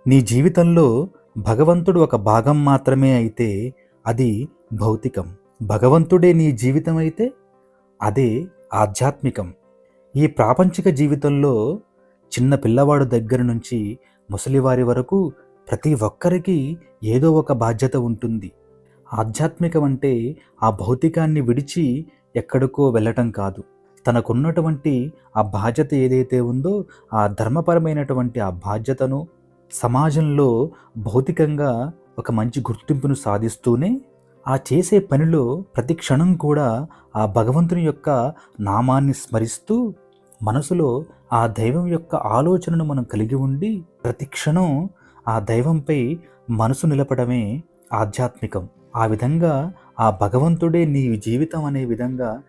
నీ జీవితంలో భగవంతుడు ఒక భాగం మాత్రమే అయితే అది భౌతికం. భగవంతుడే నీ జీవితం అయితే అదే ఆధ్యాత్మికం. ఈ ప్రాపంచిక జీవితంలో చిన్న పిల్లవాడు దగ్గర నుంచి ముసలివారి వరకు ప్రతి ఒక్కరికి ఏదో ఒక బాధ్యత ఉంటుంది. ఆధ్యాత్మికం అంటే ఆ భౌతికాన్ని విడిచి ఎక్కడికో వెళ్ళటం కాదు. తనకున్నటువంటి ఆ బాధ్యత ఏదైతే ఉందో ఆ ధర్మపరమైనటువంటి ఆ బాధ్యతను సమాజంలో భౌతికంగా ఒక మంచి గుర్తింపును సాధిస్తూనే ఆ చేసే పనిలో ప్రతి క్షణం కూడా ఆ భగవంతుని యొక్క నామాన్ని స్మరిస్తూ మనసులో ఆ దైవం యొక్క ఆలోచనను మనం కలిగి ఉండి ప్రతి క్షణం ఆ దైవంపై మనసు నిలపడమే ఆధ్యాత్మికం. ఆ విధంగా ఆ భగవంతుడే నీ జీవితం అనే విధంగా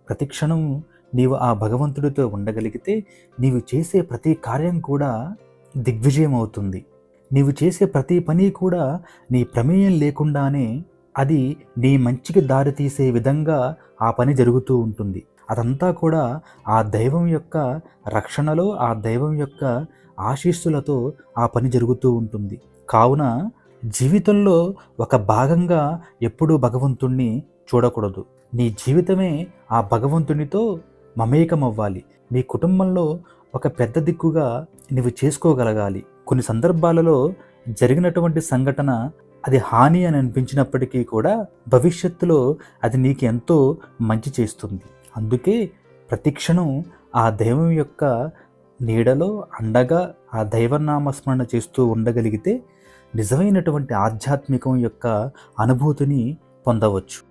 ప్రతి క్షణం నీవు ఆ భగవంతుడితో ఉండగలిగితే నీవు చేసే ప్రతి కార్యం కూడా దిగ్విజయం అవుతుంది. నీవు చేసే ప్రతి పని కూడా నీ ప్రమేయం లేకుండానే అది నీ మంచికి దారి తీసే విధంగా ఆ పని జరుగుతూ ఉంటుంది. అదంతా కూడా ఆ దైవం యొక్క రక్షణలో ఆ దైవం యొక్క ఆశీస్సులతో ఆ పని జరుగుతూ ఉంటుంది. కావున జీవితంలో ఒక భాగంగా ఎప్పుడూ భగవంతుణ్ణి చూడకూడదు. నీ జీవితమే ఆ భగవంతునితో మమేకమవ్వాలి. నీ కుటుంబంలో ఒక పెద్ద దిక్కుగా నీవు చేసుకోగలగాలి. కొన్ని సందర్భాలలో జరిగినటువంటి సంఘటన అది హాని అని అనిపించినప్పటికీ కూడా భవిష్యత్తులో అది నీకు ఎంతో మంచి చేస్తుంది. అందుకే ప్రతిక్షణం ఆ దైవం యొక్క నీడలో అండగా ఆ దైవనామస్మరణ చేస్తూ ఉండగలిగితే నిజమైనటువంటి ఆధ్యాత్మికం యొక్క అనుభూతిని పొందవచ్చు.